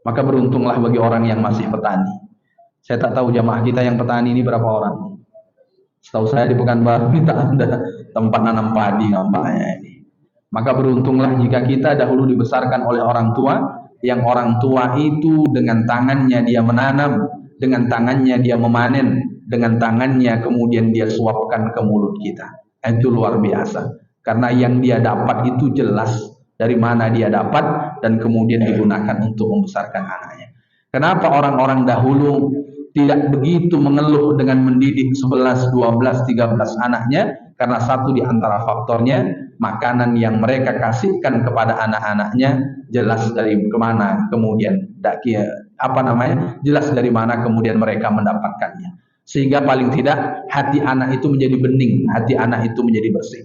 Maka beruntunglah bagi orang yang masih petani. Saya tak tahu jamaah kita yang petani ini berapa orang. Setahu saya di Pekanbaru kita ada tempat nanam padi nampaknya ini. Maka beruntunglah jika kita dahulu dibesarkan oleh orang tua, yang orang tua itu dengan tangannya dia menanam, dengan tangannya dia memanen, dengan tangannya kemudian dia suapkan ke mulut kita. Itu luar biasa. Karena yang dia dapat itu jelas dari mana dia dapat dan kemudian digunakan untuk membesarkan anaknya. Kenapa orang-orang dahulu tidak begitu mengeluh dengan mendidik 11, 12, 13 anaknya? Karena satu di antara faktornya, makanan yang mereka kasihkan kepada anak-anaknya jelas dari kemana kemudian jelas dari mana kemudian mereka mendapatkannya, sehingga paling tidak hati anak itu menjadi bening, hati anak itu menjadi bersih.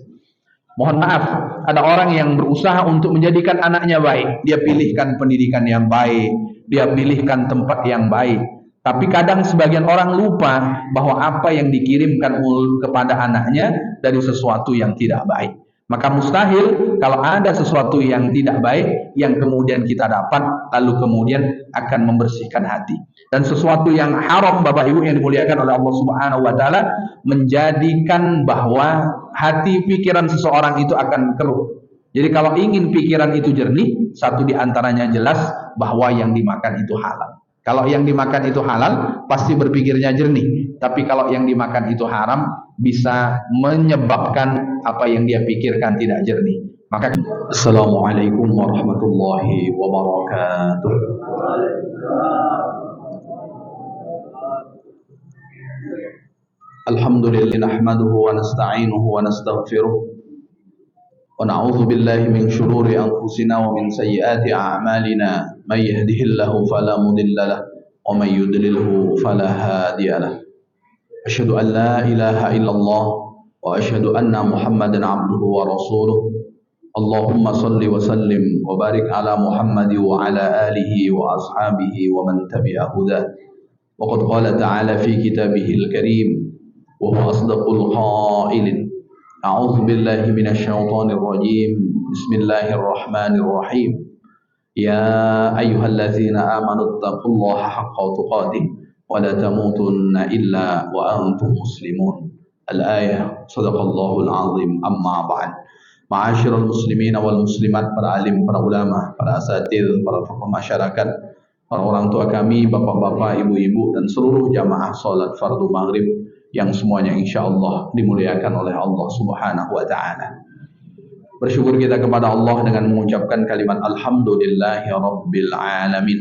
Mohon maaf, ada orang yang berusaha untuk menjadikan anaknya baik, dia pilihkan pendidikan yang baik, dia pilihkan tempat yang baik. Tapi kadang sebagian orang lupa bahwa apa yang dikirimkan kepada anaknya dari sesuatu yang tidak baik. Maka mustahil kalau ada sesuatu yang tidak baik yang kemudian kita dapat lalu kemudian akan membersihkan hati. Dan sesuatu yang haram, Bapak Ibu yang dimuliakan oleh Allah Subhanahu wa taala, menjadikan bahwa hati pikiran seseorang itu akan keruh. Jadi kalau ingin pikiran itu jernih, satu di antaranya jelas bahwa yang dimakan itu halal. Kalau yang dimakan itu halal, pasti berpikirnya jernih. Tapi kalau yang dimakan itu haram, bisa menyebabkan apa yang dia pikirkan tidak jernih. Maka Assalamualaikum warahmatullahi wabarakatuh. Alhamdulillah nahmaduhu wa nasta'inuhu wa nastaghfiruh. ونعوذ بالله من شرور أنفسنا ومن سيئات أعمالنا من يهده الله فلا مضل له ومن يضلله فلا هادي له أشهد أن لا إله إلا الله وأشهد أن محمدا عبده ورسوله اللهم صل وسلم وبارك على محمد وعلى آله وأصحابه ومن تبع هداه وقد قال تعالى في كتابه الكريم وهو أصدق القائلين أعوذ بالله من الشيطان الرجيم بسم الله الرحمن الرحيم يا أيها الذين آمنوا اتقوا الله حق تقاته ولا تموتن إلا وأنتم مسلمون الآية صدق الله العظيم أما بعد معاشر المسلمين والmuslimat, para alim, para ulama, para asatidz, para tokoh masyarakat, para orang tua kami, bapak-bapak, ibu-ibu, dan seluruh jamaah salat fardu maghrib yang semuanya insya Allah dimuliakan oleh Allah Subhanahu wa ta'ala. Bersyukur kita kepada Allah dengan mengucapkan kalimat Alhamdulillahi Rabbil Alamin.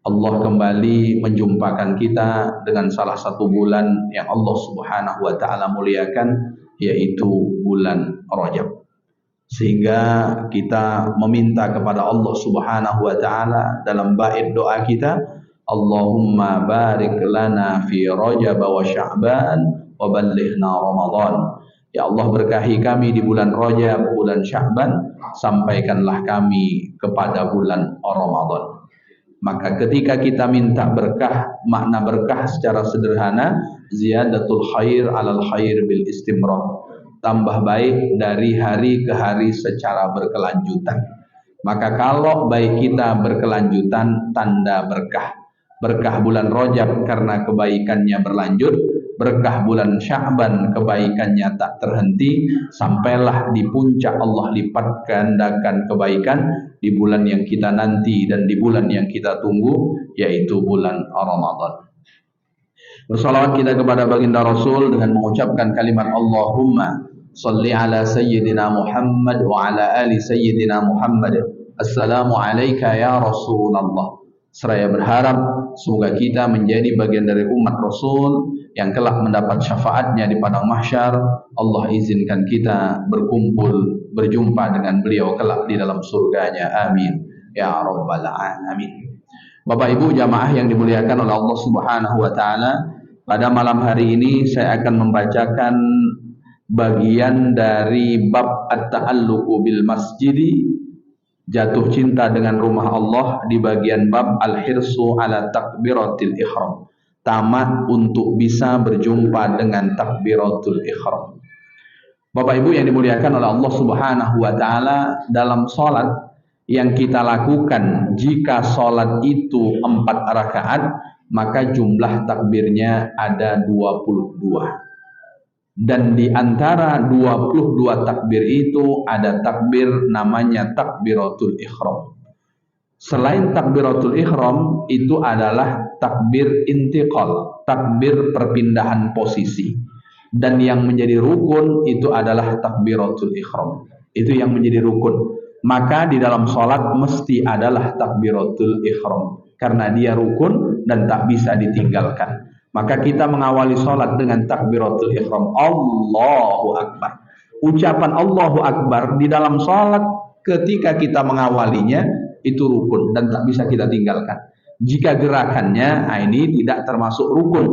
Allah kembali menjumpakan kita dengan salah satu bulan yang Allah Subhanahu wa ta'ala muliakan, yaitu bulan Rajab. Sehingga kita meminta kepada Allah Subhanahu wa ta'ala dalam bait doa kita, Allahumma barik lana fi Rajab wa Sya'ban wa ballighna Ramadan. Ya Allah, berkahi kami di bulan Rajab, bulan Sya'ban, sampaikanlah kami kepada bulan Ramadan. Maka ketika kita minta berkah, makna berkah secara sederhana, ziyadatul khair alal khair bil istimrar, tambah baik dari hari ke hari secara berkelanjutan. Maka kalau baik kita berkelanjutan, tanda berkah. Berkah bulan Rajab karena kebaikannya berlanjut, berkah bulan Sya'ban kebaikannya tak terhenti, sampailah di puncak Allah lipat gandakan kebaikan di bulan yang kita nanti dan di bulan yang kita tunggu, yaitu bulan Ramadan. Bersalawat kita kepada baginda Rasul dengan mengucapkan kalimat Allahumma salli ala sayyidina Muhammad wa ala ali sayyidina Muhammad. Assalamu alayka ya Rasulullah. Seraya berharap semoga kita menjadi bagian dari umat Rasul yang kelak mendapat syafaatnya di padang mahsyar. Allah izinkan kita berjumpa dengan beliau kelak di dalam surganya. Amin ya rabbal alamin. Bapak Ibu jamaah yang dimuliakan oleh Allah Subhanahu wa taala, pada malam hari ini saya akan membacakan bagian dari bab at-ta'alluqu bil masjidi, jatuh cinta dengan rumah Allah, di bagian bab al-hirsu ala takbiratil ihram, tamat untuk bisa berjumpa dengan takbiratul ihram. Bapak Ibu yang dimuliakan oleh Allah Subhanahu wa taala, dalam salat yang kita lakukan jika sholat itu 4 rakaat, maka jumlah takbirnya ada 22. Dan di antara 22 takbir itu ada takbir namanya takbiratul ihram. Selain takbiratul ihram, itu adalah takbir intiqal, takbir perpindahan posisi. Dan yang menjadi rukun itu adalah takbiratul ihram. Itu yang menjadi rukun. Maka di dalam sholat mesti adalah takbiratul ihram, karena dia rukun dan tak bisa ditinggalkan. Maka kita mengawali sholat dengan takbiratul ihram, Allahu Akbar. Ucapan Allahu Akbar di dalam sholat ketika kita mengawalinya itu rukun dan tak bisa kita tinggalkan. Jika gerakannya ini tidak termasuk rukun,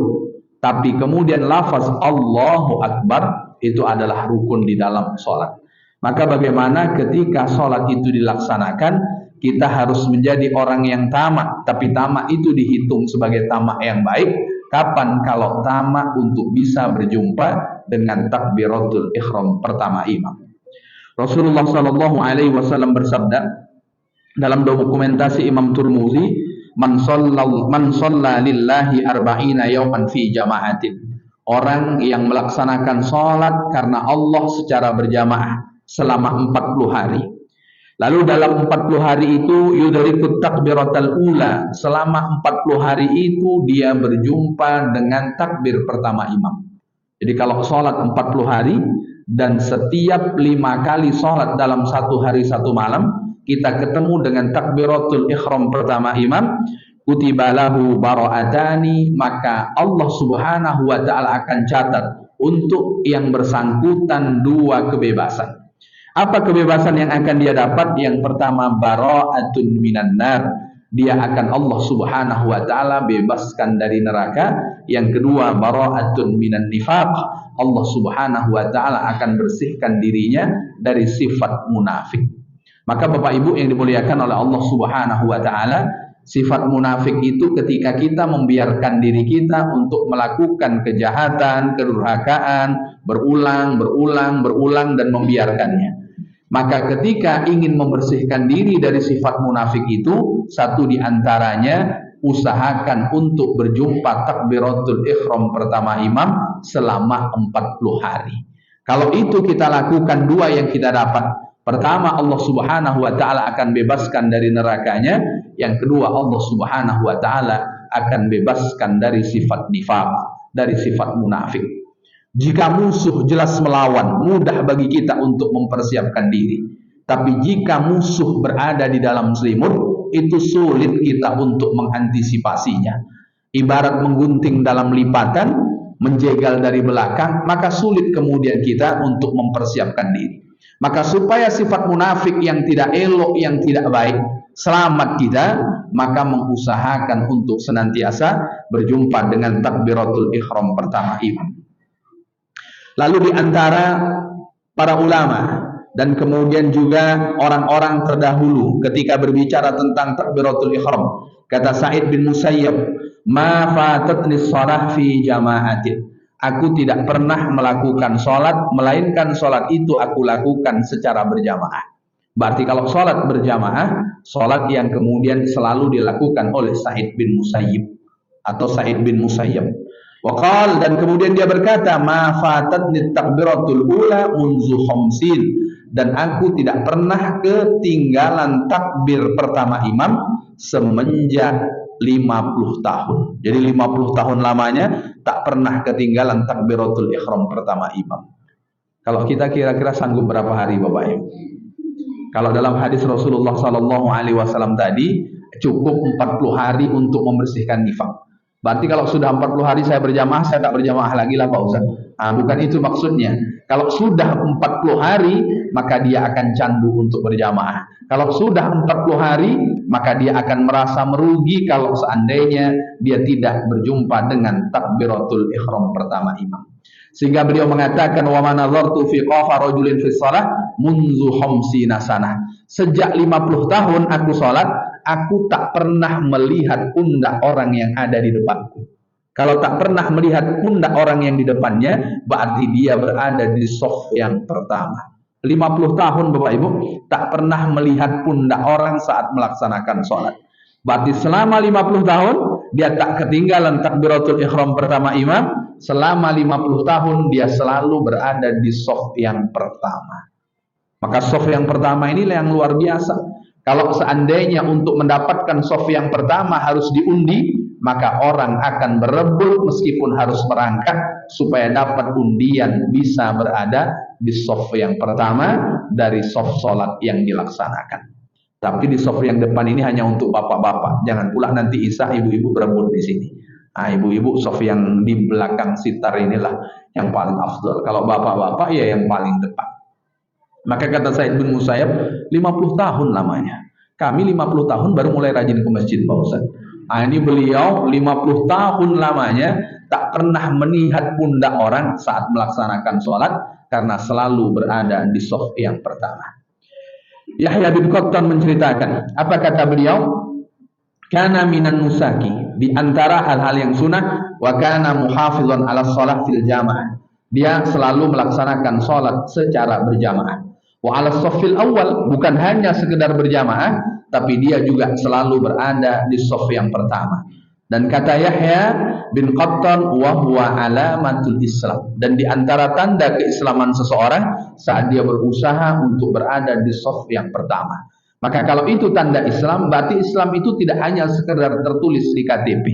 tapi kemudian lafaz Allahu Akbar itu adalah rukun di dalam sholat. Maka bagaimana ketika sholat itu dilaksanakan, kita harus menjadi orang yang tamak. Tapi tamak itu dihitung sebagai tamak yang baik. Kapan? Kalau tamak untuk bisa berjumpa dengan takbiratul ihram pertama imam. Rasulullah SAW bersabda dalam dokumentasi Imam Turmuzi, man shalla lillahi arba'ina yawman fi jama'atin. Orang yang melaksanakan sholat karena Allah secara berjamaah selama 40 hari. Lalu dalam 40 hari itu yudrikut takbiratal ula. Selama 40 hari itu dia berjumpa dengan takbir pertama imam. Jadi kalau sholat 40 hari dan setiap 5 kali sholat dalam 1 hari 1 malam, kita ketemu dengan takbiratul ihram pertama imam, kutiba lahu bara'atani, maka Allah Subhanahu wa taala akan catat untuk yang bersangkutan 2 kebebasan. Apa kebebasan yang akan dia dapat? Yang pertama, bara'atun minan nar. Dia akan Allah Subhanahu wa taala bebaskan dari neraka. Yang kedua, bara'atun minan nifaq. Allah Subhanahu wa taala akan bersihkan dirinya dari sifat munafik. Maka Bapak Ibu yang dimuliakan oleh Allah Subhanahu wa taala, sifat munafik itu ketika kita membiarkan diri kita untuk melakukan kejahatan, kedurhakaan, berulang dan membiarkannya. Maka ketika ingin membersihkan diri dari sifat munafik itu, satu di antaranya usahakan untuk berjumpa takbiratul ihram pertama imam selama 40 hari. Kalau itu kita lakukan, 2 yang kita dapat. Pertama, Allah Subhanahu wa taala akan bebaskan dari nerakanya. Yang kedua, Allah Subhanahu wa taala akan bebaskan dari sifat nifaq, dari sifat munafik. Jika musuh jelas melawan, mudah bagi kita untuk mempersiapkan diri. Tapi jika musuh berada di dalam selimut, itu sulit kita untuk mengantisipasinya. Ibarat menggunting dalam lipatan, menjegal dari belakang, maka sulit kemudian kita untuk mempersiapkan diri. Maka supaya sifat munafik yang tidak elok, yang tidak baik, selamat kita, maka mengusahakan untuk senantiasa berjumpa dengan takbiratul ihram pertama imam. Lalu di antara para ulama dan kemudian juga orang-orang terdahulu ketika berbicara tentang takbiratul ihram, kata Sa'id bin Musayyab, ma fatatni shalah fi jama'atin. Aku tidak pernah melakukan sholat, melainkan sholat itu aku lakukan secara berjamaah. Berarti kalau sholat berjamaah, sholat yang kemudian selalu dilakukan oleh Sa'id bin Musayyib atau Sa'id bin Musayyab. Waqal, dan kemudian dia berkata, ma fatatni takbiratul ula munzu khamsin, dan aku tidak pernah ketinggalan takbir pertama imam semenjak 50 tahun. Jadi 50 tahun lamanya tak pernah ketinggalan takbiratul ihram pertama imam. Kalau kita kira-kira sanggup berapa hari Bapak Ibu? Kalau dalam hadis Rasulullah SAW tadi cukup 40 hari untuk membersihkan nifaq. Berarti kalau sudah 40 hari saya berjamaah, saya tak berjamaah lagi lah Pak Ustaz. Bukan itu maksudnya. Kalau sudah 40 hari, maka dia akan candu untuk berjamaah. Kalau sudah 40 hari, maka dia akan merasa merugi kalau seandainya dia tidak berjumpa dengan takbiratul ihram pertama imam. Sehingga beliau mengatakan, wa man nazartu fi qafa rajulin fi shalah munzu khamsina sanah. Sejak 50 tahun aku salat, aku tak pernah melihat pundak orang yang ada di depanku. Kalau tak pernah melihat pundak orang yang di depannya, berarti dia berada di shaf yang pertama. 50 tahun Bapak Ibu tak pernah melihat pundak orang saat melaksanakan sholat. Berarti selama 50 tahun dia tak ketinggalan takbiratul ihram pertama imam. Selama 50 tahun dia selalu berada di shaf yang pertama. Maka shaf yang pertama inilah yang luar biasa. Kalau seandainya untuk mendapatkan shaf yang pertama harus diundi, maka orang akan berebut meskipun harus merangkak supaya dapat undian bisa berada di shaf yang pertama dari shaf sholat yang dilaksanakan. Tapi di shaf yang depan ini hanya untuk bapak-bapak. Jangan pula nanti isya ibu-ibu berebut di sini. Nah, ibu-ibu shaf yang di belakang sitar inilah yang paling afdal. Kalau bapak-bapak ya yang paling depan. Maka kata Said bin Musayyab, 50 tahun lamanya. Kami 50 tahun baru mulai rajin ke masjid Pak Ustaz. Nah, ini beliau 50 tahun lamanya tak pernah melihat pundak orang saat melaksanakan sholat karena selalu berada di shaf yang pertama. Yahya bin Qattan menceritakan, apa kata beliau? Kana minan nusaki, di antara hal-hal yang sunnah, wa kana muhafizan ala sholat fil jamaah. Dia selalu melaksanakan sholat secara berjamaah. Wa ala shaffil awal, bukan hanya sekedar berjamaah, tapi dia juga selalu berada di shaf yang pertama. Dan kata Yahya bin Qattan, wa huwa alamatul Islam. Dan di antara tanda keislaman seseorang saat dia berusaha untuk berada di shaf yang pertama. Maka kalau itu tanda Islam, berarti Islam itu tidak hanya sekedar tertulis di KTP.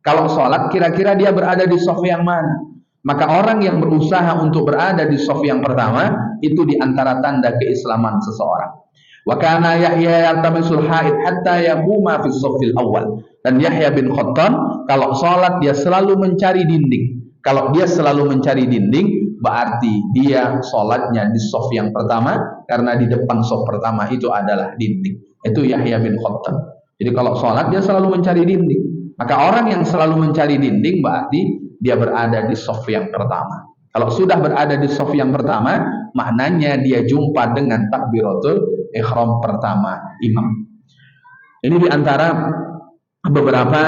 Kalau sholat, kira-kira dia berada di shaf yang mana? Maka orang yang berusaha untuk berada di shaf yang pertama itu di antara tanda keislaman seseorang. Wa kana Yahya yaltamisul haid hatta yaquma fi shaffil awal. Dan Yahya bin Qattan kalau sholat dia selalu mencari dinding. Kalau dia selalu mencari dinding, berarti dia sholatnya di shaf yang pertama karena di depan shaf pertama itu adalah dinding. Itu Yahya bin Qattan. Jadi kalau sholat dia selalu mencari dinding. Maka orang yang selalu mencari dinding berarti dia berada di shaf yang pertama. Kalau sudah berada di shaf yang pertama, maknanya dia jumpa dengan takbiratul ihram pertama imam. Ini diantara beberapa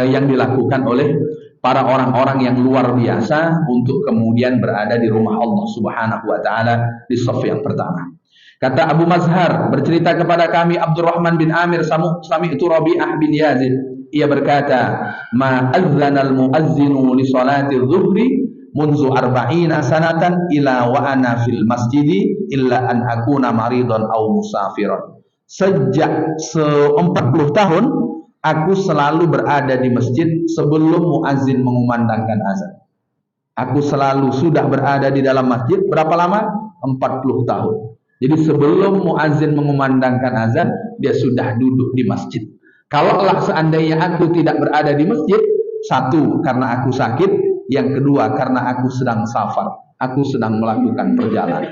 yang dilakukan oleh para orang-orang yang luar biasa untuk kemudian berada di rumah Allah Subhanahu wa taala di shaf yang pertama. Kata Abu Mazhar bercerita kepada kami Abdurrahman bin Amir sami'tu Rabi'ah bin Yazid, ia berkata, ma adzanal muazzinu li salati dhuhri munzu arba'ina sanatan ila wa ana fil masjidi illa an akuna maridan aw musafiran. Sejak 40 tahun aku selalu berada di masjid sebelum muazzin mengumandangkan azan. Aku selalu sudah berada di dalam masjid berapa lama? 40 tahun. Jadi sebelum muazzin mengumandangkan azan, dia sudah duduk di masjid. Kalaulah seandainya aku tidak berada di masjid, satu karena aku sakit, yang kedua karena aku sedang safar, aku sedang melakukan perjalanan.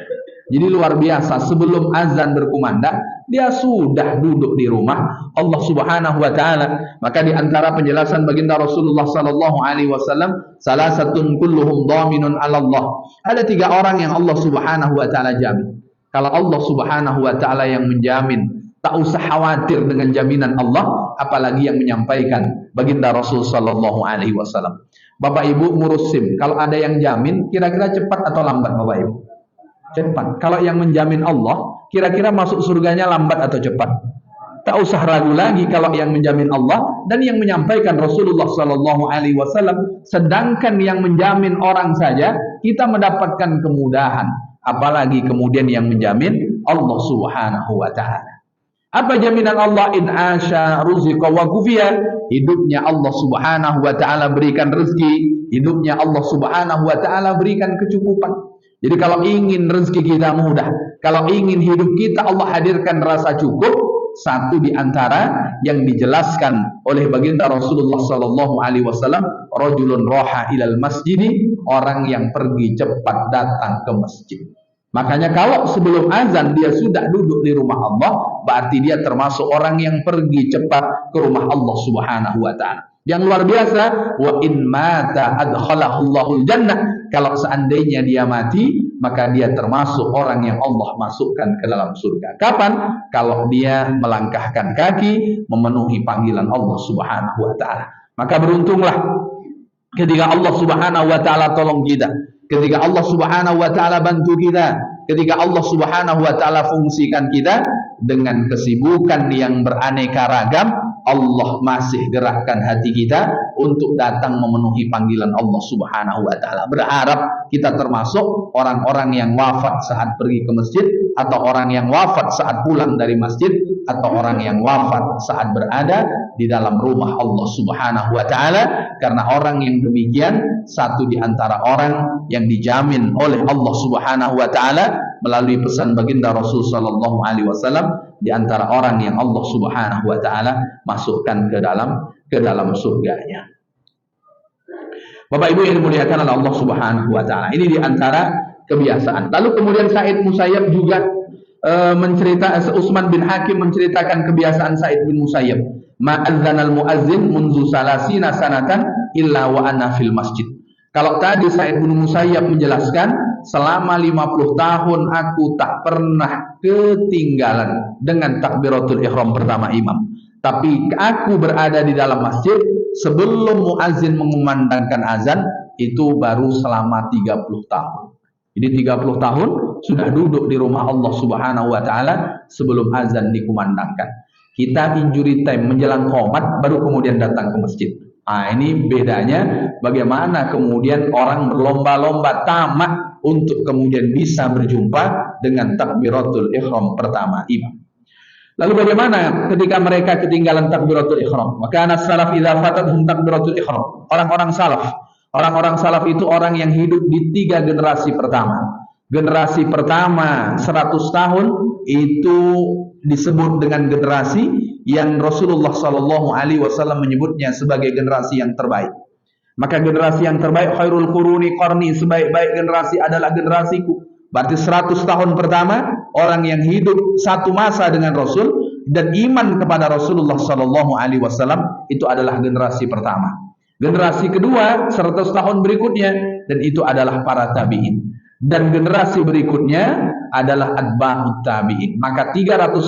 Jadi luar biasa, sebelum azan berkumandang dia sudah duduk di rumah Allah Subhanahu wa taala. Maka di antara penjelasan baginda Rasulullah sallallahu alaihi wasallam, salasatun kulluhum dhaminun 'ala Allah. Ada 3 orang yang Allah Subhanahu wa taala jamin. Kalau Allah Subhanahu wa taala yang menjamin, tak usah khawatir dengan jaminan Allah, apalagi yang menyampaikan baginda Rasul sallallahu alaihi wasallam. Bapak Ibu ngurus SIM, kalau ada yang jamin, kira-kira cepat atau lambat Bapak Ibu? Cepat. Kalau yang menjamin Allah, kira-kira masuk surganya lambat atau cepat? Tak usah ragu lagi kalau yang menjamin Allah dan yang menyampaikan Rasulullah sallallahu alaihi wasallam. Sedangkan yang menjamin orang saja kita mendapatkan kemudahan, apalagi kemudian yang menjamin Allah Subhanahu wa taala. Apa jaminan Allah? In asya ruziqa wa kufiya. Hidupnya Allah Subhanahu wa taala berikan rezeki, hidupnya Allah Subhanahu wa taala berikan kecukupan. Jadi kalau ingin rezeki kita mudah, kalau ingin hidup kita Allah hadirkan rasa cukup, satu di antara yang dijelaskan oleh baginda Rasulullah sallallahu alaihi wasallam, rajulun raha ilal masjidi, orang yang pergi cepat datang ke masjid. Makanya kalau sebelum azan dia sudah duduk di rumah Allah, berarti dia termasuk orang yang pergi cepat ke rumah Allah Subhanahu wa taala. Yang luar biasa, wa in mata adkhalahullahu jannah. Kalau seandainya dia mati, maka dia termasuk orang yang Allah masukkan ke dalam surga. Kapan? Kalau dia melangkahkan kaki memenuhi panggilan Allah Subhanahu wa taala. Maka beruntunglah ketika Allah Subhanahu wa taala tolong kita. ketika Allah Subhanahu wa taala bantu kita, ketika Allah Subhanahu wa taala fungsikan kita dengan kesibukan yang beraneka ragam, Allah masih gerakkan hati kita untuk datang memenuhi panggilan Allah Subhanahu wa taala. Berharap kita termasuk orang-orang yang wafat saat pergi ke masjid, atau orang yang wafat saat pulang dari masjid, atau orang yang wafat saat berada di dalam rumah Allah Subhanahu wa taala. Karena orang yang demikian satu di antara orang yang dijamin oleh Allah Subhanahu wa taala melalui pesan baginda Rasul sallallahu alaihi wasallam, di antara orang yang Allah Subhanahu wa taala masukkan ke dalam surganya. Bapak Ibu yang dimuliakan oleh Allah Subhanahu wa taala, ini di antara kebiasaan. Lalu kemudian Sa'id Musayyab juga Utsman bin Hakim menceritakan kebiasaan Sa'id bin Musayyab, ma'adzanal muazzin munzu salasina sanatan illa wa ana fil masjid. Kalau tadi Sa'id bin Musayyab menjelaskan, selama 50 tahun aku tak pernah ketinggalan dengan takbiratul ihram pertama imam, tapi aku berada di dalam masjid sebelum muazzin mengumandangkan azan, itu baru selama 30 tahun. Jadi 30 tahun sudah duduk di rumah Allah Subhanahu wa taala sebelum azan dikumandangkan. Kita injury time menjelang qomat baru kemudian datang ke masjid. Nah, ini bedanya bagaimana kemudian orang berlomba-lomba tamak untuk kemudian bisa berjumpa dengan takbiratul ihram pertama imam. Lalu bagaimana ketika mereka ketinggalan takbiratul ihram? Maka as-salaf idza fatatuhum takbiratul ihram. Orang-orang salaf itu orang yang hidup di 3 generasi pertama. Generasi pertama 100 tahun itu disebut dengan generasi yang Rasulullah Shallallahu Alaihi Wasallam menyebutnya sebagai generasi yang terbaik. Maka generasi yang terbaik, khairul quruni qarni, sebaik-baik generasi adalah generasiku. Berarti 100 tahun pertama orang yang hidup satu masa dengan Rasul dan iman kepada Rasulullah Shallallahu Alaihi Wasallam, itu adalah generasi pertama. Generasi kedua 100 tahun berikutnya, dan itu adalah para tabi'in. Dan generasi berikutnya adalah atba'ut tabi'in. Maka 300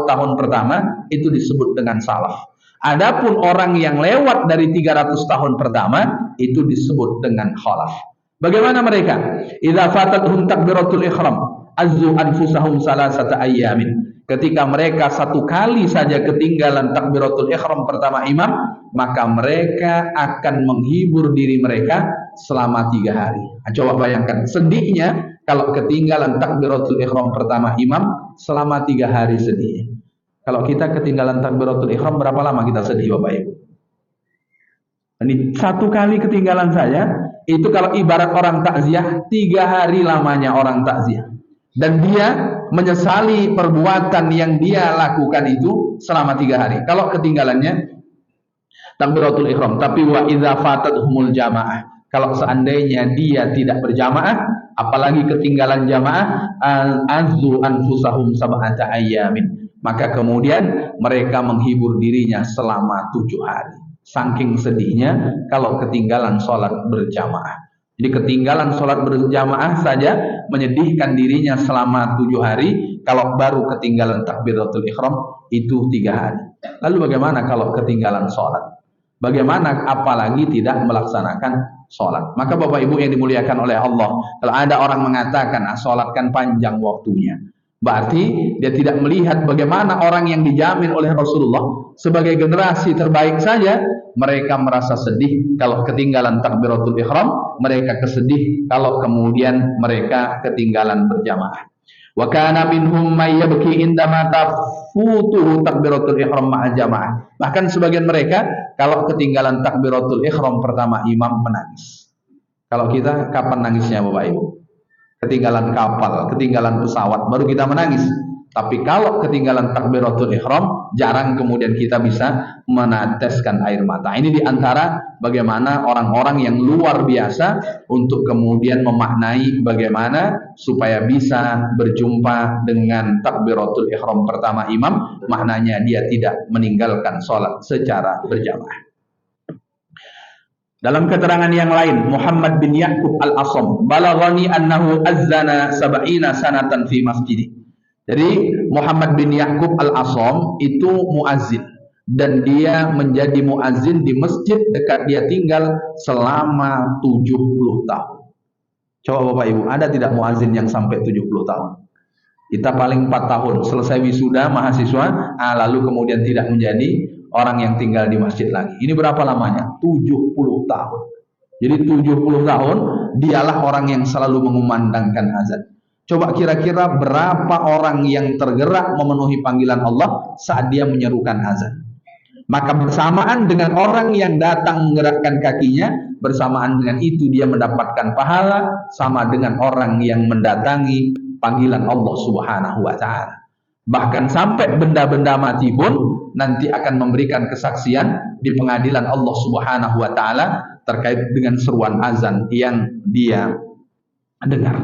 tahun pertama itu disebut dengan salaf. Adapun orang yang lewat dari 300 tahun pertama itu disebut dengan khalaf. Bagaimana mereka? Idza fatatuhum takbiratul ihram azzu anfusahum salasata ayyamin. Ketika mereka satu kali saja ketinggalan takbiratul ihram pertama imam, maka mereka akan menghibur diri mereka selama 3 hari. Nah, coba bayangkan sedihnya kalau ketinggalan takbiratul ihram pertama imam selama 3 hari sedihnya. Kalau kita ketinggalan takbiratul ihram, berapa lama kita sedih, Bapak Ibu? Ini satu kali ketinggalan saja, itu kalau ibarat orang takziah, 3 hari lamanya orang takziah. Dan dia menyesali perbuatan yang dia lakukan itu selama 3 hari. Kalau ketinggalannya takbiratul ihram, tapi wa idza fatatuhumul jamaah, kalau seandainya dia tidak berjamaah, apalagi ketinggalan jamaah, azzu anfusahum sab'ata ayyamin, maka kemudian mereka menghibur dirinya selama 7 hari. Saking sedihnya kalau ketinggalan sholat berjamaah. Jadi ketinggalan sholat berjamaah saja menyedihkan dirinya selama 7 hari. Kalau baru ketinggalan takbiratul ihram itu 3 hari. Lalu bagaimana kalau ketinggalan sholat? Bagaimana apalagi tidak melaksanakan sholat? Maka Bapak Ibu yang dimuliakan oleh Allah, kalau ada orang mengatakan sholat kan panjang waktunya, berarti dia tidak melihat bagaimana orang yang dijamin oleh Rasulullah sebagai generasi terbaik saja, mereka merasa sedih kalau ketinggalan takbiratul ihram, mereka kesedih kalau kemudian mereka ketinggalan berjamaah. Wa kana minhum may yabki indama tafutuhu takbiratul ihram ma'a jamaah. Bahkan sebagian mereka kalau ketinggalan takbiratul ihram pertama imam menangis. Kalau kita kapan nangisnya, Bapak Ibu? Ketinggalan kapal, ketinggalan pesawat baru kita menangis. Tapi kalau ketinggalan takbiratul ihram, jarang kemudian kita bisa meneteskan air mata. Ini diantara bagaimana orang-orang yang luar biasa untuk kemudian memaknai bagaimana supaya bisa berjumpa dengan takbiratul ihram pertama imam. Maknanya dia tidak meninggalkan sholat secara berjamaah. Dalam keterangan yang lain, Muhammad bin Ya'qub al-Asam, balaghani annahu azzana sab'ina sanatan fi masjidi. Jadi Muhammad bin Ya'qub al-Asam itu muazzin, dan dia menjadi muazzin di masjid dekat dia tinggal selama 70 tahun. Coba Bapak Ibu, ada tidak muazin yang sampai 70 tahun? Kita paling 4 tahun, selesai wisuda mahasiswa, lalu kemudian tidak menjadi orang yang tinggal di masjid lagi. Ini berapa lamanya? 70 tahun. Jadi 70 tahun, dialah orang yang selalu mengumandangkan azan. Coba kira-kira berapa orang yang tergerak memenuhi panggilan Allah saat dia menyerukan azan. Maka bersamaan dengan orang yang datang menggerakkan kakinya, bersamaan dengan itu dia mendapatkan pahala sama dengan orang yang mendatangi panggilan Allah Subhanahu wa taala. Bahkan sampai benda-benda mati pun nanti akan memberikan kesaksian di pengadilan Allah Subhanahu wa taala terkait dengan seruan azan yang dia dengar.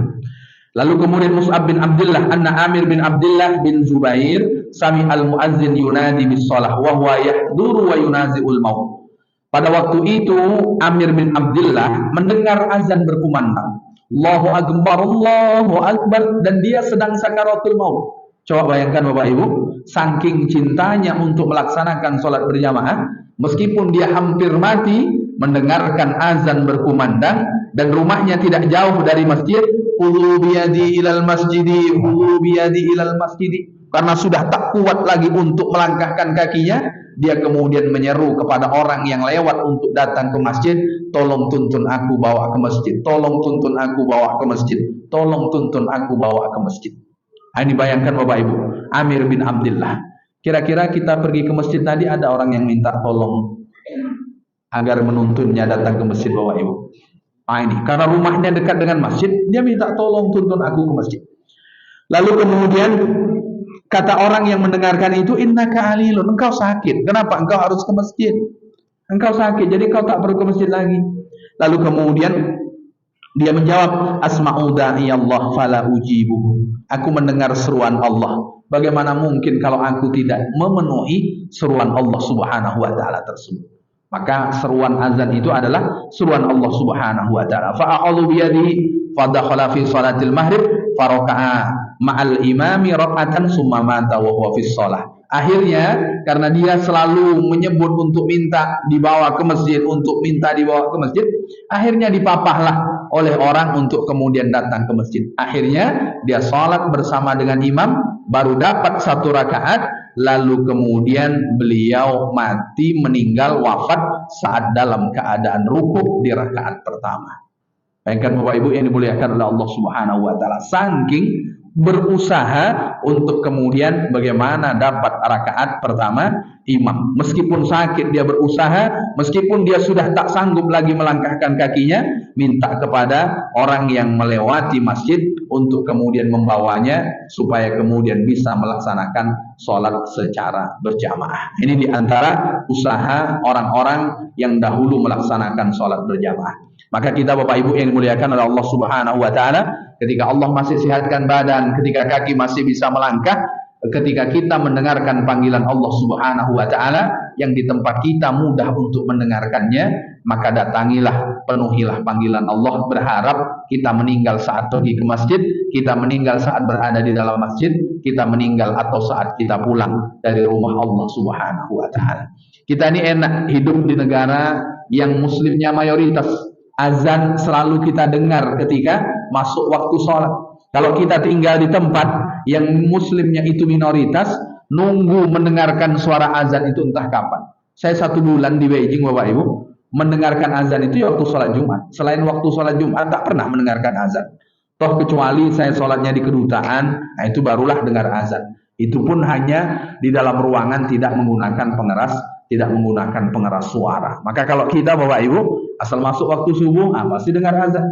Lalu kemudian Mus'ab bin Abdullah, anna Amir bin Abdullah bin Zubair sami al-muazzin yunadi bis shalah wa huwa yahduru wa yunazi'ul maut. Pada waktu itu Amir bin Abdullah mendengar azan berkumandang. Allahu akbar, Allahu akbar, dan dia sedang sakaratul maut. Coba bayangkan Bapak Ibu, saking cintanya untuk melaksanakan sholat berjamaah, meskipun dia hampir mati, mendengarkan azan berkumandang dan rumahnya tidak jauh dari masjid. Hulu biyadi ilal masjidi, hulu biyadi ilal masjidi. Karena sudah tak kuat lagi untuk melangkahkan kakinya, dia kemudian menyeru kepada orang yang lewat untuk datang ke masjid, tolong tuntun aku bawa ke masjid, tolong tuntun aku bawa ke masjid, tolong tuntun aku bawa ke masjid. Ini bayangkan Bapak Ibu, Amir bin Abdullah. Kira-kira kita pergi ke masjid tadi, ada orang yang minta tolong agar menuntunnya datang ke masjid Bapak Ibu. Ini karena rumahnya dekat dengan masjid, dia minta tolong tuntun aku ke masjid. Lalu kemudian kata orang yang mendengarkan itu, innaka alilun, engkau sakit. Kenapa engkau harus ke masjid? Engkau sakit, jadi engkau tak perlu ke masjid lagi. Lalu kemudian dia menjawab, asma'u da'i Allah fala ujibuhu. Aku mendengar seruan Allah. Bagaimana mungkin kalau aku tidak memenuhi seruan Allah Subhanahu wa taala tersebut? Maka seruan azan itu adalah seruan Allah Subhanahu wa taala. Fa'aqalu biyadihi fadakhala fi salatil maghrib faraka'a ma'al imami rak'atan summa mata wa huwa fi shalah. Akhirnya karena dia selalu menyebut untuk minta dibawa ke masjid, untuk minta dibawa ke masjid, akhirnya dipapahlah oleh orang untuk kemudian datang ke masjid. Akhirnya dia salat bersama dengan imam, baru dapat 1 rakaat. Lalu kemudian beliau mati, meninggal, wafat saat dalam keadaan rukuk di rakaat pertama. Bayangkan Bapak Ibu yang dimuliakan oleh Allah Subhanahu wa taala, saking berusaha untuk kemudian bagaimana dapat rakaat pertama imam. Meskipun sakit dia berusaha, meskipun dia sudah tak sanggup lagi melangkahkan kakinya, minta kepada orang yang melewati masjid untuk kemudian membawanya supaya kemudian bisa melaksanakan sholat secara berjamaah. Ini diantara usaha orang-orang yang dahulu melaksanakan sholat berjamaah. Maka kita Bapak Ibu yang dimuliakan oleh Allah Subhanahu wa taala, ketika Allah masih sehatkan badan, ketika kaki masih bisa melangkah, ketika kita mendengarkan panggilan Allah Subhanahu wa taala yang di tempat kita mudah untuk mendengarkannya, maka datangilah, penuhilah panggilan Allah. Berharap kita meninggal saat pergi ke masjid, kita meninggal saat berada di dalam masjid, kita meninggal atau saat kita pulang dari rumah Allah Subhanahu wa taala. Kita ini enak hidup di negara yang muslimnya mayoritas. Azan selalu kita dengar ketika masuk waktu sholat. Kalau kita tinggal di tempat yang muslimnya itu minoritas, nunggu mendengarkan suara azan itu entah kapan. Saya 1 bulan di Beijing Bapak Ibu, mendengarkan azan itu waktu sholat Jumat. Selain waktu sholat Jumat tak pernah mendengarkan azan. Toh kecuali saya sholatnya di kedutaan, nah itu barulah dengar azan. Itu pun hanya di dalam ruangan, tidak menggunakan pengeras suara. Maka kalau kita Bapak Ibu asal masuk waktu subuh, pasti dengar azan.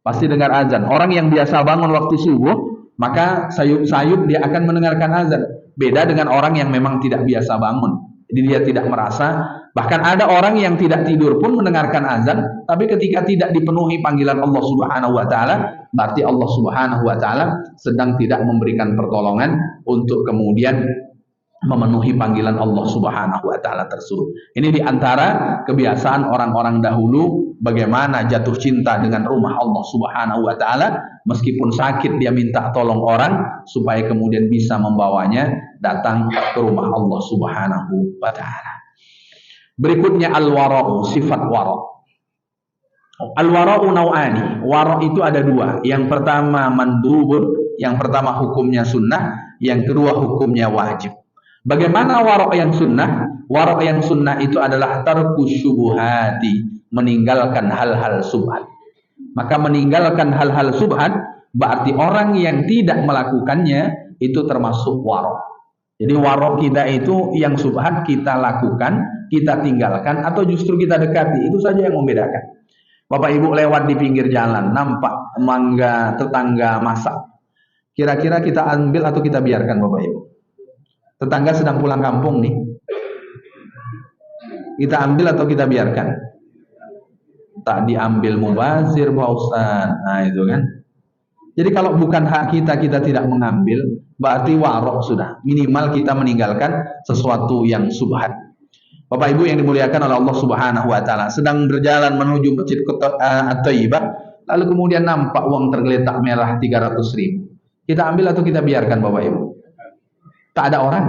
Pasti dengar azan. Orang yang biasa bangun waktu subuh, maka sayup-sayup dia akan mendengarkan azan. Beda dengan orang yang memang tidak biasa bangun. Jadi dia tidak merasa. Bahkan ada orang yang tidak tidur pun mendengarkan azan, tapi ketika tidak dipenuhi panggilan Allah Subhanahu wa taala, berarti Allah Subhanahu wa taala sedang tidak memberikan pertolongan untuk kemudian memenuhi panggilan Allah Subhanahu wa taala tersebut. Ini diantara kebiasaan orang-orang dahulu, bagaimana jatuh cinta dengan rumah Allah Subhanahu wa taala, meskipun sakit dia minta tolong orang supaya kemudian bisa membawanya datang ke rumah Allah Subhanahu wa taala. Berikutnya al-wara'u, sifat wara'. Al-wara'u nau'ani. Wara' itu ada dua. Yang pertama mandubun, yang pertama hukumnya sunnah, yang kedua hukumnya wajib. Bagaimana wara' yang sunnah? Wara' yang sunnah itu adalah tarkus syubuhati, meninggalkan hal-hal subhat. Maka meninggalkan hal-hal subhat berarti orang yang tidak melakukannya itu termasuk wara'. Jadi wara' kita itu yang subhat kita lakukan, kita tinggalkan, atau justru kita dekati, itu saja yang membedakan. Bapak Ibu lewat di pinggir jalan, nampak mangga tetangga masak. Kira-kira kita ambil atau kita biarkan Bapak Ibu? Tetangga sedang pulang kampung nih. Kita ambil atau kita biarkan? Tak diambil mubazir Pak Ustaz. Nah itu kan. Jadi kalau bukan hak kita, kita tidak mengambil, berarti warok sudah. Minimal kita meninggalkan sesuatu yang subhat. Bapak Ibu yang dimuliakan oleh Allah Subhanahu wa taala, sedang berjalan menuju Masjid At-Thayyibah, lalu kemudian nampak uang tergeletak merah 300.000. Kita ambil atau kita biarkan Bapak Ibu? Tak ada orang.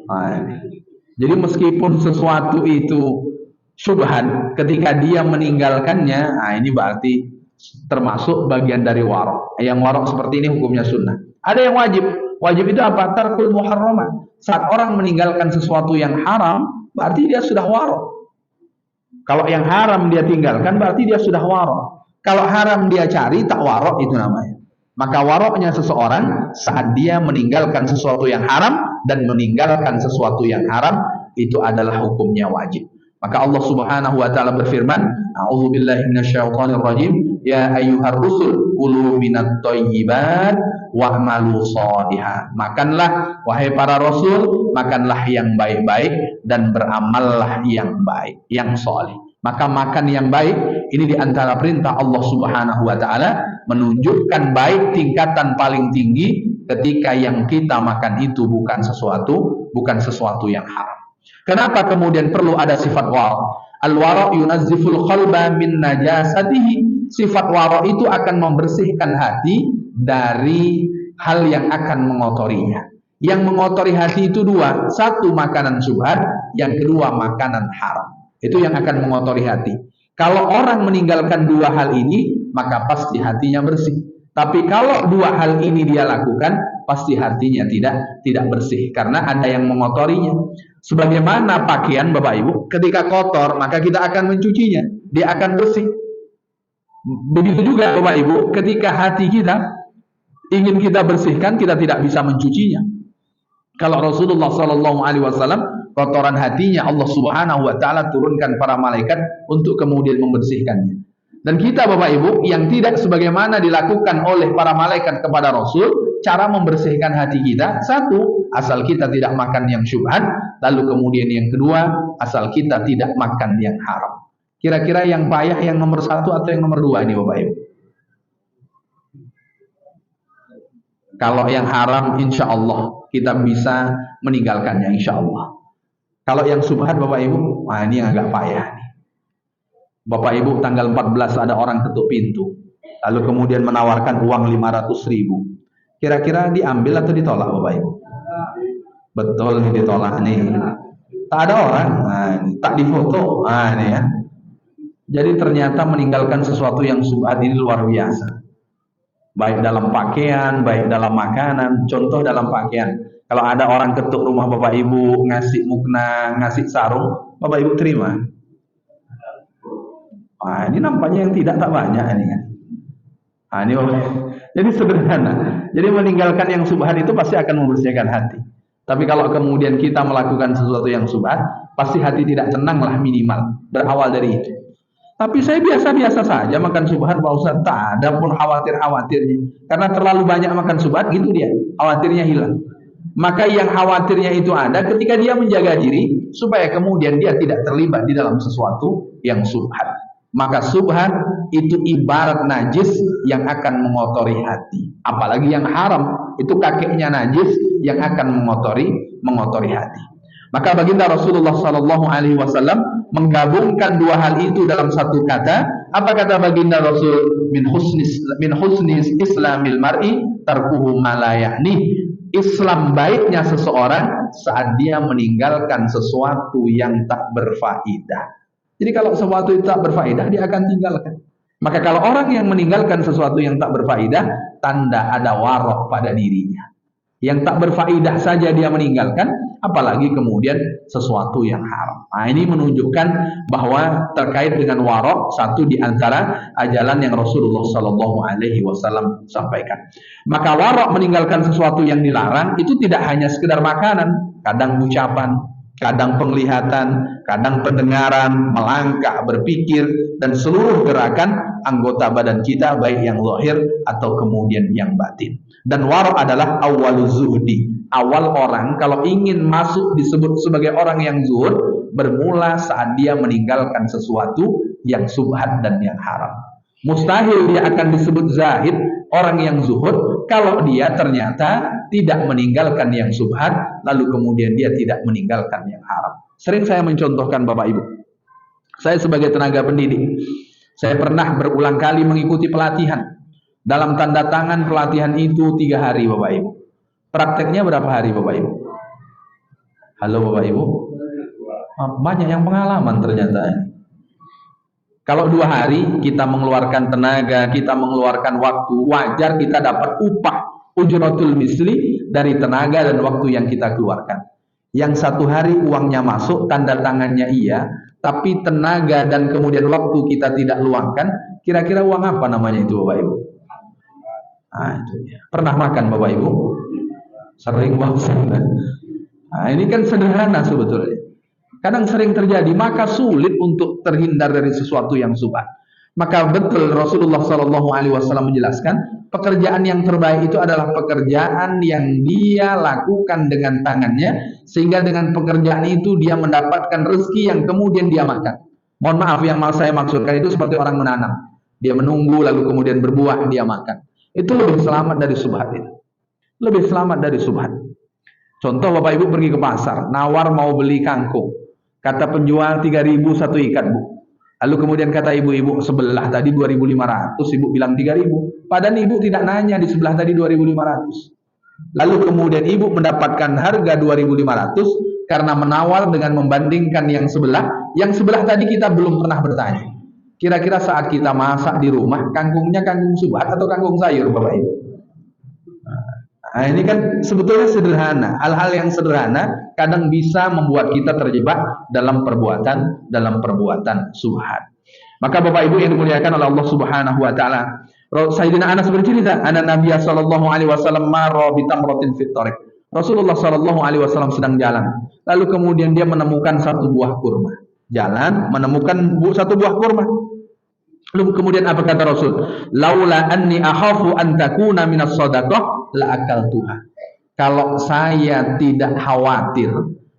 Nah, jadi meskipun sesuatu itu syubhat, ketika dia meninggalkannya, nah ini berarti termasuk bagian dari warok. Yang warok seperti ini hukumnya sunnah. Ada yang wajib. Wajib itu apa? Tarkul muharramat. Saat orang meninggalkan sesuatu yang haram, berarti dia sudah warok. Kalau yang haram dia tinggalkan, berarti dia sudah warok. Kalau haram dia cari, tak warok itu namanya. Maka waroknya seseorang saat dia meninggalkan sesuatu yang haram dan meninggalkan sesuatu yang haram, itu adalah hukumnya wajib. Maka Allah Subhanahu wa taala berfirman, "A'udzubillahi minasyaitonir rajim, ya ayyuhar rusul kulu minat thayyibat wa'malu shalihan." Makanlah wahai para rasul, makanlah yang baik-baik dan beramallah yang baik, yang saleh. Maka makan yang baik ini diantara perintah Allah Subhanahu wa taala, menunjukkan baik tingkatan paling tinggi ketika yang kita makan itu bukan sesuatu yang haram. Kenapa kemudian perlu ada sifat wara'? Al-wara' yunazziful qalba min najasatihi. Sifat wara' itu akan membersihkan hati dari hal yang akan mengotorinya. Yang mengotori hati itu dua. Satu, makanan syubhat. Yang kedua, makanan haram. Itu yang akan mengotori hati. Kalau orang meninggalkan dua hal ini, maka pasti hatinya bersih. Tapi kalau dua hal ini dia lakukan, pasti hatinya tidak bersih. Karena ada yang mengotorinya. Sebagaimana pakaian Bapak Ibu, ketika kotor maka kita akan mencucinya, dia akan bersih. Begitu juga Bapak Ibu, ketika hati kita ingin kita bersihkan, kita tidak bisa mencucinya. Kalau Rasulullah SAW, kotoran hatinya Allah Subhanahu wa taala turunkan para malaikat untuk kemudian membersihkannya. Dan kita Bapak Ibu yang tidak sebagaimana dilakukan oleh para malaikat kepada Rasul, cara membersihkan hati kita, satu, asal kita tidak makan yang syubhat. Lalu kemudian yang kedua, asal kita tidak makan yang haram. Kira-kira yang payah yang nomor satu atau yang nomor dua ini Bapak Ibu? Kalau yang haram, insya Allah kita bisa meninggalkannya, insya Allah. Kalau yang subhat Bapak Ibu, wah ini yang agak payah nih. Bapak Ibu tanggal 14 ada orang ketuk pintu, lalu kemudian menawarkan uang 500.000. Kira-kira diambil atau ditolak Bapak Ibu? Betul ditolak nih. Tak ada orang, nah, tak difoto, nah ini ya. Jadi ternyata meninggalkan sesuatu yang subhat ini luar biasa. Baik dalam pakaian, baik dalam makanan. Contoh dalam pakaian. Kalau ada orang ketuk rumah Bapak Ibu, ngasih mukna, ngasih sarung, Bapak Ibu terima. Nah, ini nampaknya yang tidak tak banyak ini kan. Nah, ini Bapak. Jadi sederhana. Jadi meninggalkan yang subhat itu pasti akan membersihkan hati. Tapi kalau kemudian kita melakukan sesuatu yang subhat, pasti hati tidak tenang lah minimal. Berawal dari itu. Tapi saya biasa-biasa saja makan subhat Pak Ustaz. Tak ada pun khawatir-khawatirnya. Karena terlalu banyak makan subhat, gitu dia. Khawatirnya hilang. Maka yang khawatirnya itu ada ketika dia menjaga diri, supaya kemudian dia tidak terlibat di dalam sesuatu yang subhat. Maka subhat itu ibarat najis yang akan mengotori hati. Apalagi yang haram, itu kakeknya najis yang akan mengotori hati. Maka baginda Rasulullah SAW menggabungkan dua hal itu dalam satu kata. Apa kata baginda Rasul? Min husnis islamil mar'i tarkuhu ma la ya'ni. Islam baiknya seseorang saat dia meninggalkan sesuatu yang tak berfaedah. Jadi kalau sesuatu itu tak berfaedah, dia akan tinggalkan. Maka kalau orang yang meninggalkan sesuatu yang tak berfaedah, tanda ada warok pada dirinya. Yang tak berfaedah saja dia meninggalkan, apalagi kemudian sesuatu yang haram. Nah, ini menunjukkan bahwa terkait dengan warok, satu di antara ajaran yang Rasulullah Shallallahu Alaihi Wasallam sampaikan. Maka warok meninggalkan sesuatu yang dilarang itu tidak hanya sekedar makanan, kadang ucapan, kadang penglihatan, kadang pendengaran, melangkah, berpikir, dan seluruh gerakan anggota badan kita, baik yang zahir atau kemudian yang batin. Dan warok adalah awwalu zuhdi. Awal orang kalau ingin masuk disebut sebagai orang yang zuhud, bermula saat dia meninggalkan sesuatu yang subhat dan yang haram. Mustahil dia akan disebut zahid, orang yang zuhud, kalau dia ternyata tidak meninggalkan yang subhat, lalu kemudian dia tidak meninggalkan yang haram. Sering saya mencontohkan Bapak Ibu. Saya sebagai tenaga pendidik, saya pernah berulang kali mengikuti pelatihan. Dalam tanda tangan pelatihan itu 3 hari Bapak Ibu. Prakteknya berapa hari Bapak Ibu? Halo Bapak Ibu. Banyak yang pengalaman ternyata. Kalau 2 hari kita mengeluarkan tenaga, kita mengeluarkan waktu, wajar kita dapat upah ujratul misli dari tenaga dan waktu yang kita keluarkan. Yang 1 hari uangnya masuk, tanda tangannya iya, tapi tenaga dan kemudian waktu kita tidak luangkan, kira-kira uang apa namanya itu Bapak Ibu? Nah, itu dia. Pernah makan Bapak Ibu? Sering banget. Nah, ini kan sederhana sebetulnya. Kadang sering terjadi, maka sulit untuk terhindar dari sesuatu yang subhat. Maka betul Rasulullah Shallallahu Alaihi Wasallam menjelaskan, pekerjaan yang terbaik itu adalah pekerjaan yang dia lakukan dengan tangannya, sehingga dengan pekerjaan itu dia mendapatkan rezeki yang kemudian dia makan. Mohon maaf, yang saya maksudkan itu seperti orang menanam. Dia menunggu lalu kemudian berbuah, dia makan. Itu lebih selamat dari subhat itu. Lebih selamat dari subhat. Contoh, Bapak Ibu pergi ke pasar, nawar mau beli kangkung. Kata penjual 3.000 satu ikat, Bu. Lalu kemudian kata ibu-ibu sebelah tadi 2.500, ibu bilang 3.000. Padahal ibu tidak nanya di sebelah tadi 2.500. Lalu kemudian ibu mendapatkan harga 2.500 karena menawar dengan membandingkan yang sebelah. Yang sebelah tadi kita belum pernah bertanya. Kira-kira saat kita masak di rumah, kangkungnya kangkung subhat atau kangkung sayur Bapak Ibu? Nah, ini kan sebetulnya sederhana. Hal-hal yang sederhana kadang bisa membuat kita terjebak dalam perbuatan subhat. Maka Bapak Ibu yang dimuliakan oleh Allah Subhanahu wa taala, Sayyidina Anas bercerita, "Anna Nabiy sallallahu alaihi wasallam marra bi tamratin fit thariq." Rasulullah sallallahu alaihi wasallam sedang jalan. Lalu kemudian dia menemukan satu buah kurma. Jalan menemukan satu buah kurma. Lalu kemudian apa kata Rasul? Laula anni akhafu an takuna minas shadaqah la akaltuha. Kalau saya tidak khawatir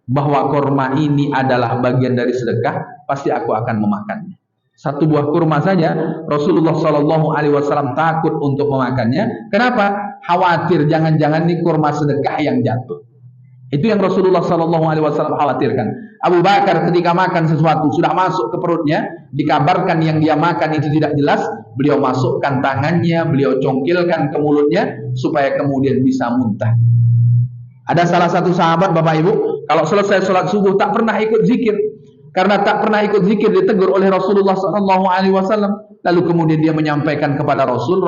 bahwa kurma ini adalah bagian dari sedekah, pasti aku akan memakannya. Satu buah kurma saja Rasulullah Shallallahu Alaihi Wasallam takut untuk memakannya. Kenapa? Khawatir jangan-jangan ini kurma sedekah yang jatuh. Itu yang Rasulullah Shallallahu Alaihi Wasallam khawatirkan. Abu Bakar ketika makan sesuatu sudah masuk ke perutnya, dikabarkan yang dia makan itu tidak jelas, beliau masukkan tangannya, beliau congkilkan ke mulutnya supaya kemudian bisa muntah. Ada salah satu sahabat Bapak Ibu, kalau selesai sholat subuh tak pernah ikut zikir, karena tak pernah ikut zikir ditegur oleh Rasulullah Shallallahu Alaihi Wasallam. Lalu kemudian dia menyampaikan kepada Rasul,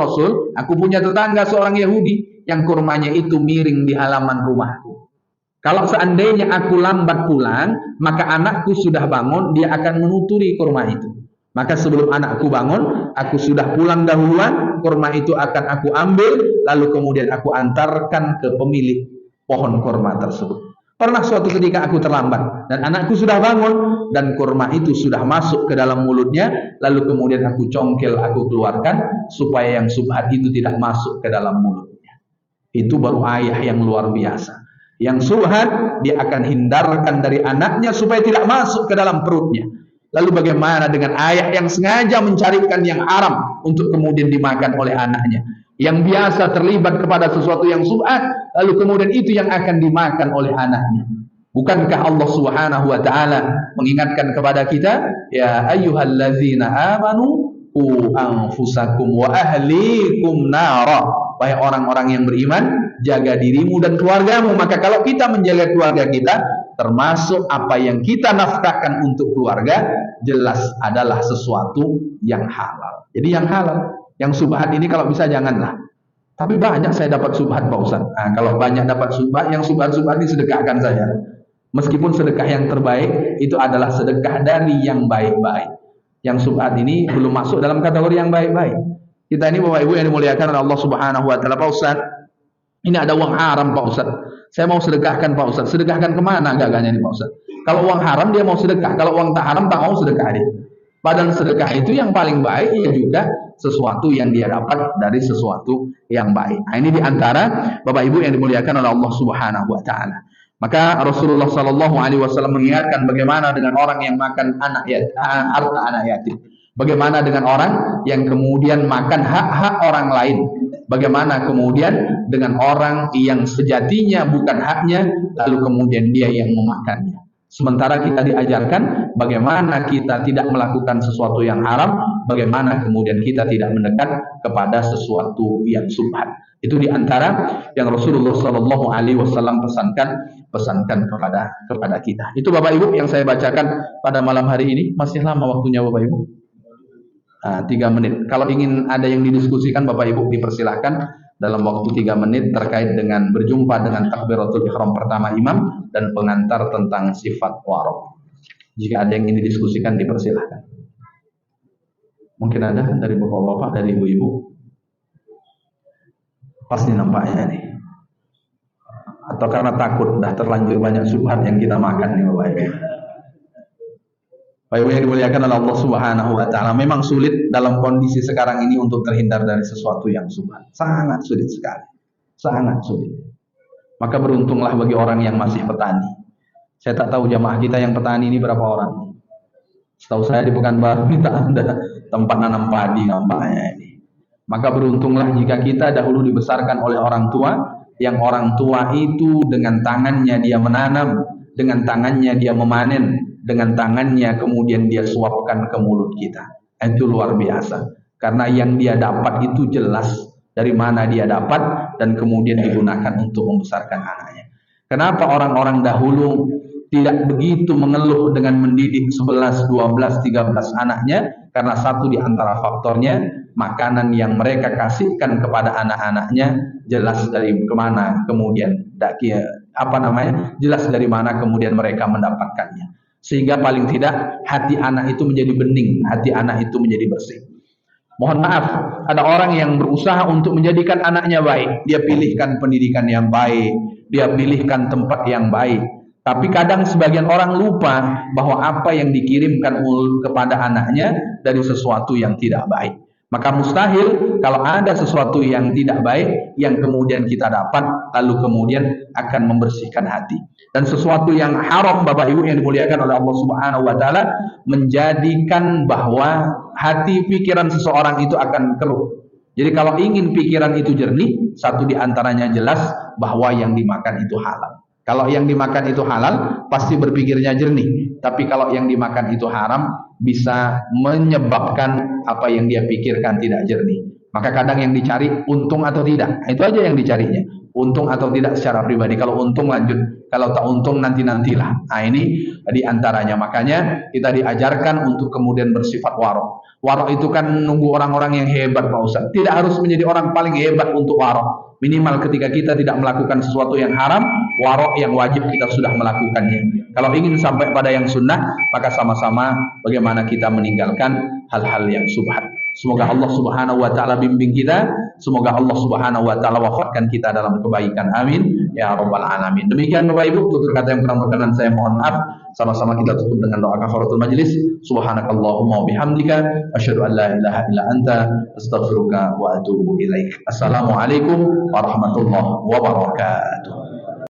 aku punya tetangga seorang Yahudi yang kurmanya itu miring di halaman rumahku. Kalau seandainya aku lambat pulang, maka anakku sudah bangun, dia akan menuturi kurma itu. Maka sebelum anakku bangun, aku sudah pulang dahuluan, kurma itu akan aku ambil, lalu kemudian aku antarkan ke pemilik pohon kurma tersebut. Pernah suatu ketika aku terlambat, dan anakku sudah bangun, dan kurma itu sudah masuk ke dalam mulutnya, lalu kemudian aku congkel, aku keluarkan, supaya yang subhat itu tidak masuk ke dalam mulutnya. Itu baru ayah yang luar biasa. Yang subhat dia akan hindarkan dari anaknya supaya tidak masuk ke dalam perutnya. Lalu bagaimana dengan ayah yang sengaja mencarikan yang haram untuk kemudian dimakan oleh anaknya, yang biasa terlibat kepada sesuatu yang subhat, lalu kemudian itu yang akan dimakan oleh anaknya. Bukankah Allah Subhanahu wa taala mengingatkan kepada kita, ya ayyuhallazina amanu qu anfusakum wa ahlikum nara. Wahai orang-orang yang beriman, jaga dirimu dan keluargamu. Maka kalau kita menjaga keluarga kita, termasuk apa yang kita nafkahkan untuk keluarga, jelas adalah sesuatu yang halal. Jadi yang halal, yang subhat ini kalau bisa janganlah. Tapi banyak saya dapat subhat Pak Ustaz. Nah, kalau banyak dapat subhat, yang subhat-subhat ini sedekahkan saya. Meskipun sedekah yang terbaik itu adalah sedekah dari yang baik-baik. Yang subhat ini belum masuk dalam kategori yang baik-baik. Kita ini Bapak Ibu yang dimuliakan oleh Allah Subhanahu wa taala. Pak Ustaz, ini ada uang haram Pak Ustaz. Saya mau sedekahkan Pak Ustaz. Sedekahkan kemana gagahnya nih Pak Ustaz? Kalau uang haram dia mau sedekah. Kalau uang tak haram tak mau sedekah dia. Padahal sedekah itu yang paling baik ya juga sesuatu yang dia dapat dari sesuatu yang baik. Nah, ini diantara Bapak Ibu yang dimuliakan oleh Allah Subhanahu wa taala. Maka Rasulullah Shallallahu Alaihi Wasallam mengingatkan bagaimana dengan orang yang makan harta anak yatim. Bagaimana dengan orang yang kemudian makan hak-hak orang lain. Bagaimana kemudian dengan orang yang sejatinya bukan haknya, lalu kemudian dia yang memakannya. Sementara kita diajarkan bagaimana kita tidak melakukan sesuatu yang haram, bagaimana kemudian kita tidak mendekat kepada sesuatu yang subhat. Itu diantara yang Rasulullah Shallallahu Alaihi Wasallam pesankan kepada kita. Itu Bapak Ibu yang saya bacakan pada malam hari ini. Masih lama waktunya Bapak Ibu. 3 menit. Kalau ingin ada yang didiskusikan Bapak Ibu dipersilahkan dalam waktu 3 menit terkait dengan berjumpa dengan takbiratul ihram pertama imam dan pengantar tentang sifat waro. Jika ada yang ingin didiskusikan dipersilahkan. Mungkin ada dari bapak-bapak, dari ibu-ibu. Pasti nampaknya nih. Atau karena takut dah terlanjur banyak subhat yang kita makan nih Bapak Ibu. Bapak Ibu yang dimuliakan oleh Allah Subhanahu wa taala, memang sulit dalam kondisi sekarang ini untuk terhindar dari sesuatu yang subhat. Sangat sulit sekali. Sangat sulit. Maka beruntunglah bagi orang yang masih petani. Saya tak tahu jamaah kita yang petani ini berapa orang. Setahu saya di Pekanbaru ini tak ada tempat nanam padi nampaknya ini. Maka beruntunglah jika kita dahulu dibesarkan oleh orang tua, yang orang tua itu dengan tangannya dia menanam, dengan tangannya dia memanen, dengan tangannya kemudian dia suapkan ke mulut kita. Itu luar biasa. Karena yang dia dapat itu jelas dari mana dia dapat dan kemudian digunakan untuk membesarkan anaknya. Kenapa orang-orang dahulu tidak begitu mengeluh dengan mendidik 11, 12, 13 anaknya? Karena satu di antara faktornya, makanan yang mereka kasihkan kepada anak-anaknya jelas dari kemana kemudian jelas dari mana kemudian mereka mendapatkannya. Sehingga paling tidak hati anak itu menjadi bening, hati anak itu menjadi bersih. Mohon maaf, ada orang yang berusaha untuk menjadikan anaknya baik. Dia pilihkan pendidikan yang baik, dia pilihkan tempat yang baik. Tapi kadang sebagian orang lupa bahwa apa yang dikirimkan kepada anaknya dari sesuatu yang tidak baik. Maka mustahil kalau ada sesuatu yang tidak baik yang kemudian kita dapat lalu kemudian akan membersihkan hati. Dan sesuatu yang haram Bapak Ibu yang dimuliakan oleh Allah Subhanahu wa taala menjadikan bahwa hati pikiran seseorang itu akan keruh. Jadi kalau ingin pikiran itu jernih, satu di antaranya jelas bahwa yang dimakan itu halal. Kalau yang dimakan itu halal, pasti berpikirnya jernih. Tapi kalau yang dimakan itu haram, bisa menyebabkan apa yang dia pikirkan tidak jernih. Maka kadang yang dicari untung atau tidak. Itu aja yang dicarinya. Untung atau tidak secara pribadi. Kalau untung lanjut. Kalau tak untung nanti-nantilah. Nah ini diantaranya. Makanya kita diajarkan untuk kemudian bersifat waro. Waro itu kan nunggu orang-orang yang hebat Pak Ustaz. Tidak harus menjadi orang paling hebat untuk waro. Minimal ketika kita tidak melakukan sesuatu yang haram, waro yang wajib kita sudah melakukannya. Kalau ingin sampai pada yang sunnah, maka sama-sama bagaimana kita meninggalkan hal-hal yang subhat. Semoga Allah Subhanahu wa taala bimbing kita, semoga Allah Subhanahu wa taala wafatkan kita dalam kebaikan. Amin ya rabbal alamin. Demikian Bapak Ibu, tutur kata yang kurang berkenan saya mohon maaf. Sama-sama kita tutup dengan doa kafaratul majlis. Subhanakallahumma wa bihamdika asyhadu an la ilaha illa anta astaghfiruka wa atubu ilaik. Assalamualaikum warahmatullahi wabarakatuh.